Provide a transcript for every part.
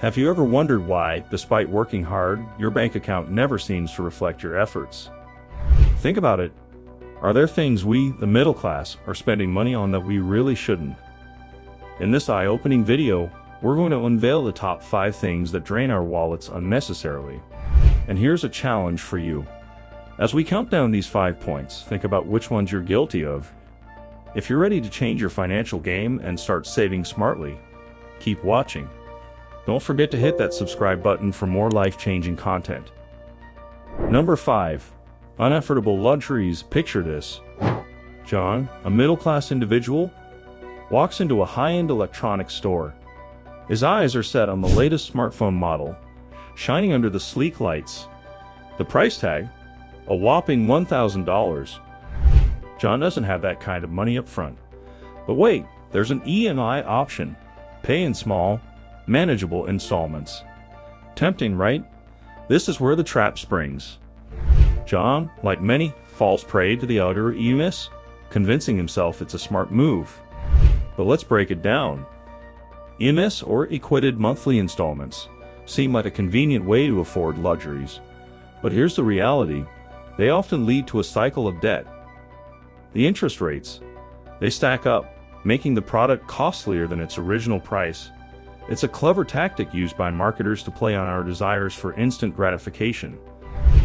Have you ever wondered why, despite working hard, your bank account never seems to reflect your efforts? Think about it. Are there things we, the middle class, are spending money on that we really shouldn't? In this eye-opening video, we're going to unveil the top 5 things that drain our wallets unnecessarily. And here's a challenge for you. As we count down these 5 points, think about which ones you're guilty of. If you're ready to change your financial game and start saving smartly, keep watching. Don't forget to hit that subscribe button for more life-changing content. Number 5. Unaffordable luxuries. Picture this. John, a middle-class individual, walks into a high-end electronics store. His eyes are set on the latest smartphone model, shining under the sleek lights. The price tag? A whopping $1,000. John doesn't have that kind of money up front. But wait, there's an EMI option. Pay in small, manageable installments. Tempting, right? This is where the trap springs. John, like many, falls prey to the outer EMIs, convincing himself it's a smart move. But let's break it down. EMIs, or equated monthly installments, seem like a convenient way to afford luxuries. But here's the reality. They often lead to a cycle of debt. The interest rates, they stack up, making the product costlier than its original price. It's a clever tactic used by marketers to play on our desires for instant gratification.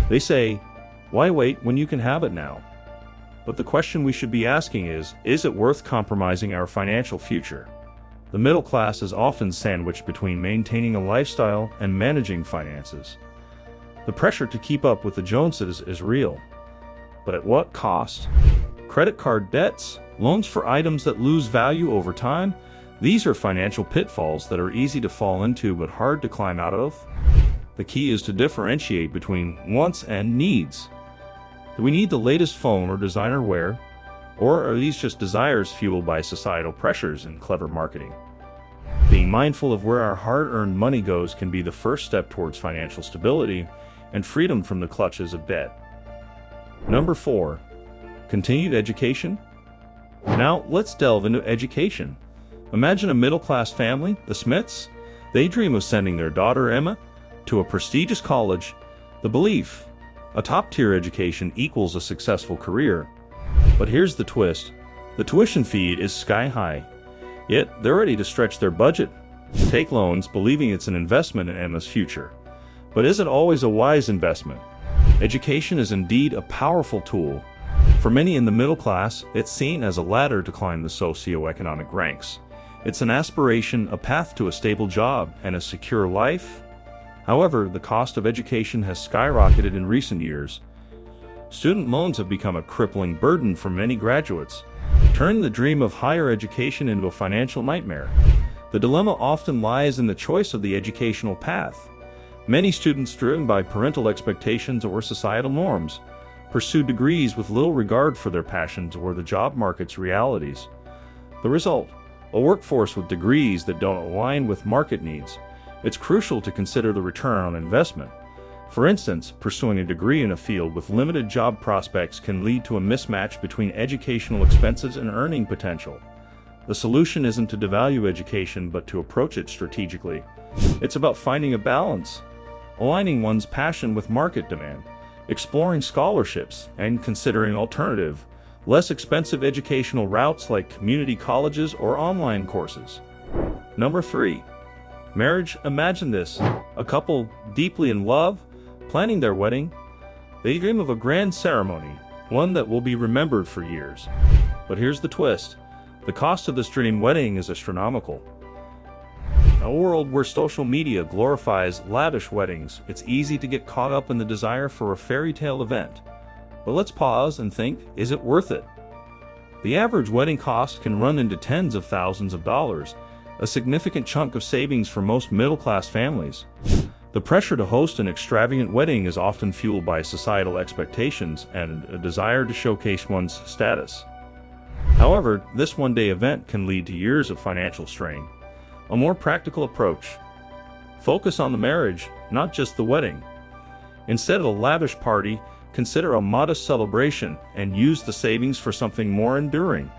They say, why wait when you can have it now? But the question we should be asking is it worth compromising our financial future? The middle class is often sandwiched between maintaining a lifestyle and managing finances. The pressure to keep up with the Joneses is real. But at what cost? Credit card debts, loans for items that lose value over time, these are financial pitfalls that are easy to fall into but hard to climb out of. The key is to differentiate between wants and needs. Do we need the latest phone or designer wear? Or are these just desires fueled by societal pressures and clever marketing? Being mindful of where our hard-earned money goes can be the first step towards financial stability and freedom from the clutches of debt. Number 4. Continued education? Now, let's delve into education. Imagine a middle-class family, the Smiths. They dream of sending their daughter Emma to a prestigious college. The belief, a top-tier education equals a successful career. But here's the twist. The tuition fee is sky-high. Yet, they're ready to stretch their budget, take loans, believing it's an investment in Emma's future. But is it always a wise investment? Education is indeed a powerful tool. For many in the middle class, it's seen as a ladder to climb the socioeconomic ranks. It's an aspiration, a path to a stable job, and a secure life. However, the cost of education has skyrocketed in recent years. Student loans have become a crippling burden for many graduates, turning the dream of higher education into a financial nightmare. The dilemma often lies in the choice of the educational path. Many students, driven by parental expectations or societal norms, pursue degrees with little regard for their passions or the job market's realities. The result? A workforce with degrees that don't align with market needs. It's crucial to consider the return on investment. For instance, pursuing a degree in a field with limited job prospects can lead to a mismatch between educational expenses and earning potential. The solution isn't to devalue education but to approach it strategically. It's about finding a balance, aligning one's passion with market demand, exploring scholarships, and considering alternative, less expensive educational routes like community colleges or online courses. Number 3. Marriage. Imagine this. A couple, deeply in love, planning their wedding. They dream of a grand ceremony, one that will be remembered for years. But here's the twist. The cost of this dream wedding is astronomical. In a world where social media glorifies lavish weddings, it's easy to get caught up in the desire for a fairy tale event. But let's pause and think, is it worth it? The average wedding cost can run into tens of thousands of dollars, a significant chunk of savings for most middle-class families. The pressure to host an extravagant wedding is often fueled by societal expectations and a desire to showcase one's status. However, this one-day event can lead to years of financial strain. A more practical approach. Focus on the marriage, not just the wedding. Instead of a lavish party, consider a modest celebration and use the savings for something more enduring.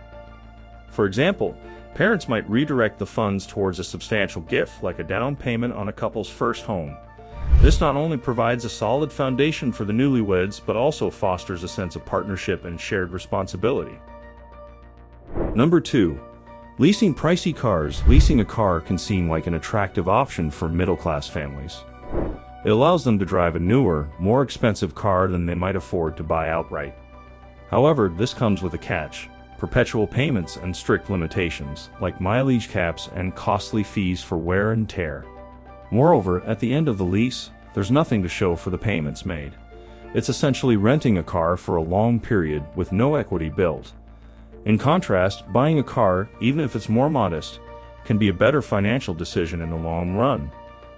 For example, Parents might redirect the funds towards a substantial gift like a down payment on a couple's first home. This not only provides a solid foundation for the newlyweds, but also fosters a sense of partnership and shared responsibility. Number 2. Leasing pricey cars. Leasing a car can seem like an attractive option for middle-class families. It allows them to drive a newer, more expensive car than they might afford to buy outright. However, this comes with a catch: perpetual payments and strict limitations, like mileage caps and costly fees for wear and tear. Moreover, at the end of the lease, there's nothing to show for the payments made. It's essentially renting a car for a long period with no equity built. In contrast, buying a car, even if it's more modest, can be a better financial decision in the long run.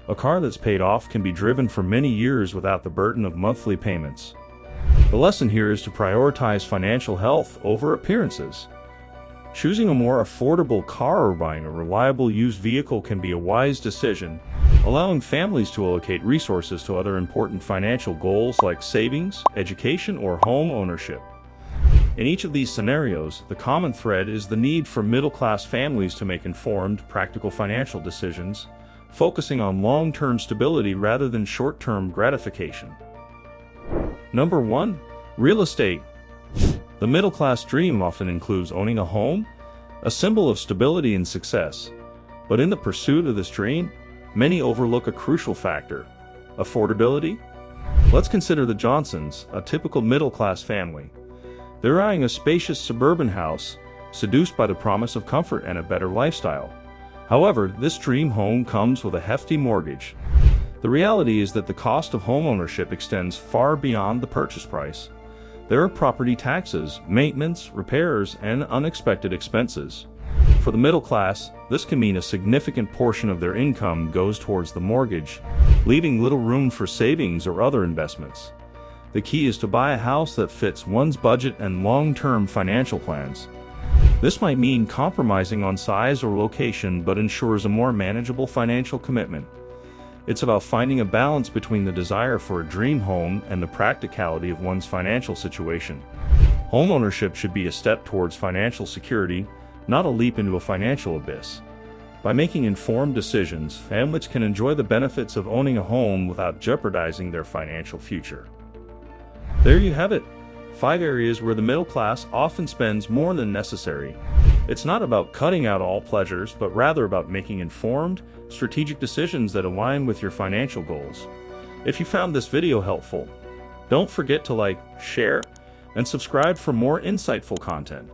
A car that's paid off can be driven for many years without the burden of monthly payments. The lesson here is to prioritize financial health over appearances. Choosing a more affordable car or buying a reliable used vehicle can be a wise decision, allowing families to allocate resources to other important financial goals like savings, education, or home ownership. In each of these scenarios, the common thread is the need for middle-class families to make informed, practical financial decisions, focusing on long-term stability rather than short-term gratification. Number 1. Real estate. The middle-class dream often includes owning a home, a symbol of stability and success. But in the pursuit of this dream, many overlook a crucial factor: affordability. Let's consider the Johnsons, a typical middle-class family. They're eyeing a spacious suburban house, seduced by the promise of comfort and a better lifestyle. However, this dream home comes with a hefty mortgage. The reality is that the cost of homeownership extends far beyond the purchase price. There are property taxes, maintenance, repairs, and unexpected expenses. For the middle class, this can mean a significant portion of their income goes towards the mortgage, leaving little room for savings or other investments. The key is to buy a house that fits one's budget and long-term financial plans. This might mean compromising on size or location, but ensures a more manageable financial commitment. It's about finding a balance between the desire for a dream home and the practicality of one's financial situation. Homeownership should be a step towards financial security, not a leap into a financial abyss. By making informed decisions, families can enjoy the benefits of owning a home without jeopardizing their financial future. There you have it. 5 areas where the middle class often spends more than necessary. It's not about cutting out all pleasures, but rather about making informed, strategic decisions that align with your financial goals. If you found this video helpful, don't forget to like, share, and subscribe for more insightful content.